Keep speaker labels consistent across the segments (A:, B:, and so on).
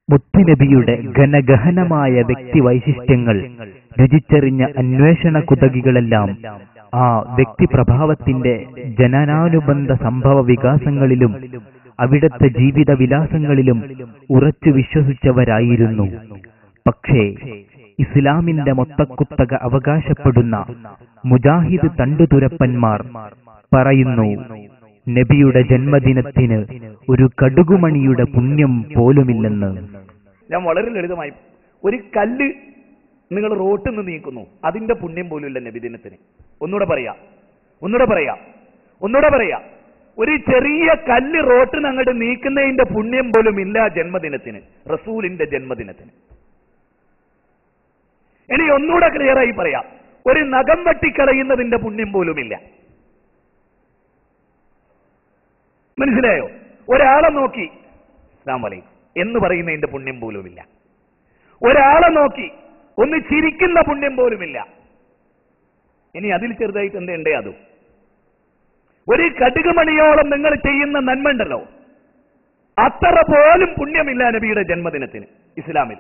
A: മുത്തുനബിയുടെ ഘനഗഹനമായ വ്യക്തിവൈശിഷ്ട്യങ്ങൾ രുചിച്ചറിഞ്ഞ അന്വേഷണ കുതകികളെല്ലാം ആ വ്യക്തിപ്രഭാവത്തിന്റെ ജനനാനുബന്ധ സംഭവ വികാസങ്ങളിലും അവിടത്തെ ജീവിത വിലാസങ്ങളിലും ഉറച്ചു വിശ്വസിച്ചവരായിരുന്നു. പക്ഷേ ഇസ്ലാമിന്റെ മൊത്തക്കുത്തക അവകാശപ്പെടുന്ന മുജാഹിദ് തണ്ടുതുരപ്പന്മാർ പറയുന്നു, നബിയുടെ ജന്മദിനത്തിന് ഒരു കടുകുമണിയുടെ പുണ്യം പോലുമില്ലെന്ന്.
B: ഞാൻ വളരെ ലളിതമായി, ഒരു കല്ല് നിങ്ങൾ റോട്ടിൽ നിന്ന് നീക്കുന്നു, അതിന്റെ പുണ്യം പോലുമില്ല നബിദിനത്തിന്. ഒന്നുകൂടെ പറയാ, ഒരു ചെറിയ കല്ല് റോട്ടിൽ നിന്ന് അങ്ങോട്ട് നീക്കുന്നതിന്റെ പുണ്യം പോലും ഇല്ല ജന്മദിനത്തിന്, റസൂലിന്റെ ജന്മദിനത്തിന്. ഇനി ഒന്നുകൂടെ ക്ലിയറായി പറയാം, ഒരു നഖം വെട്ടിക്കളയുന്നതിന്റെ പുണ്യം പോലുമില്ല. മനസ്സിലായോ? ഒരാളെ നോക്കി അസ്സലാമു അലൈക്കും എന്ന് പറയുന്നതിന്റെ പുണ്യം പോലുമില്ല. ഒരാളെ നോക്കി ഒന്ന് ചിരിക്കുന്ന പുണ്യം പോലുമില്ല. ഇനി അതിൽ ചെറുതായിട്ട് എന്തേ അതും ഒരു കടുകുമണിയോളം നിങ്ങൾ ചെയ്യുന്ന നന്മ ഉണ്ടല്ലോ, അത്ര പോലും പുണ്യമില്ല നബിയുടെ ജന്മദിനത്തിന് ഇസ്ലാമിൽ.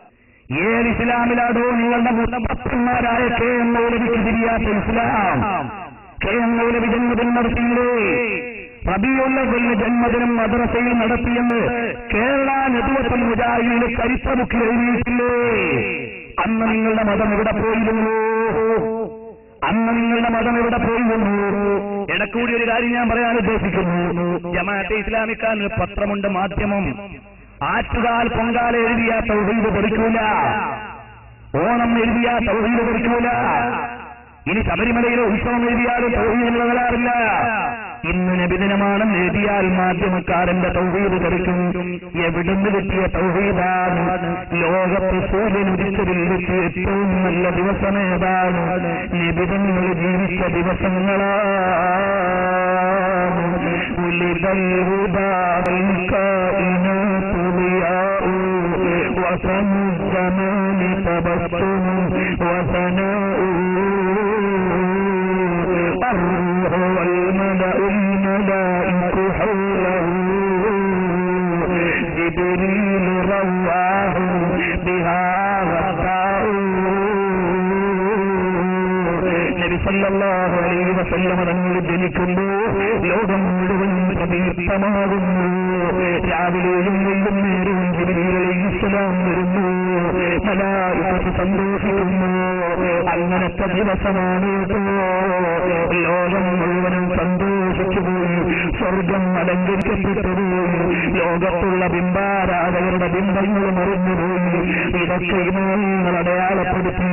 C: ഏത് ഇസ്ലാമിലാണോ നിങ്ങളുടെ മുത്തപ്പന്മാരായ കെ എം മൗലവിക്ക് തിരിയാത്ത ഇസ്ലാം? കെ എം മൗലവി ജന്മദിനം നടത്തിയില്ലേ? റബീഉൽ അവ്വലിന് ജന്മദിനം മദ്രസയിൽ നടത്തിയെന്ന് കേരള നെതുവത്തുൽ മുജാഹിദിന്റെ ചരിത്രബുക്കിൽ എഴുതിയിട്ടില്ലേ? അന്ന് നിങ്ങളുടെ മതം എവിടെ പോയിരുന്നു? ഇടക്കൂടി ഒരു കാര്യം ഞാൻ പറയാൻ ഉദ്ദേശിക്കുന്നു. ജമാഅത്തെ ഇസ്ലാമിക്കാരന് പത്രമുണ്ട്, മാധ്യമം. ആറ്റുകാൽ പൊങ്കാല എഴുതിയ തൗഹീദ് പഠിക്കൂല, ഓണം എഴുതിയ തൗഹീദ് പഠിക്കൂല, ഇനി ശബരിമലയിലെ ഉത്സവം എഴുതിയാലും തൗഹീദ് നിലനിലാറില്ല. ഇന്ന് നബിദിനമാണെന്ന് എഴുതിയാൽ മാധ്യമക്കാരന്റെ തൗഹീദ് പഠിക്കും. എവിടുന്ന് കിട്ടിയ തൗഹീദാണ്? ലോകത്ത് സൂര്യൻ ഉദിച്ചതിൽ കിട്ടിയ ഏറ്റവും നല്ല ദിവസമേതാണ്? നബിദിനങ്ങൾ ജീവിച്ച ദിവസങ്ങളാണ്. സല്ലല്ലാഹു അലൈഹി വസല്ലം തങ്ങൾ ജനിക്കുമ്പോൾ ലോകം മുഴുവൻ പ്രദീപ്തമാകുന്നു. രാവിലെയും വൈകുന്നേരവും ജിബ്രീൽ അലൈഹിസ്സലാം വരുന്നു, മലായികത്ത് സന്തോഷിക്കുന്നു. അങ്ങനത്തെ ദിവസമാണ് ലോകം മുഴുവനും സന്തോഷിച്ചുപോയി. സ്വർഗം അലങ്കരിക്കപ്പെട്ടുപോയി. ലോകത്തുള്ള ബിംബാരാധകരുടെ ബിംബങ്ങൾ മറിഞ്ഞുപോയി. ഇതൊക്കെ ഇമാങ്ങൾ അടയാളപ്പെടുത്തി.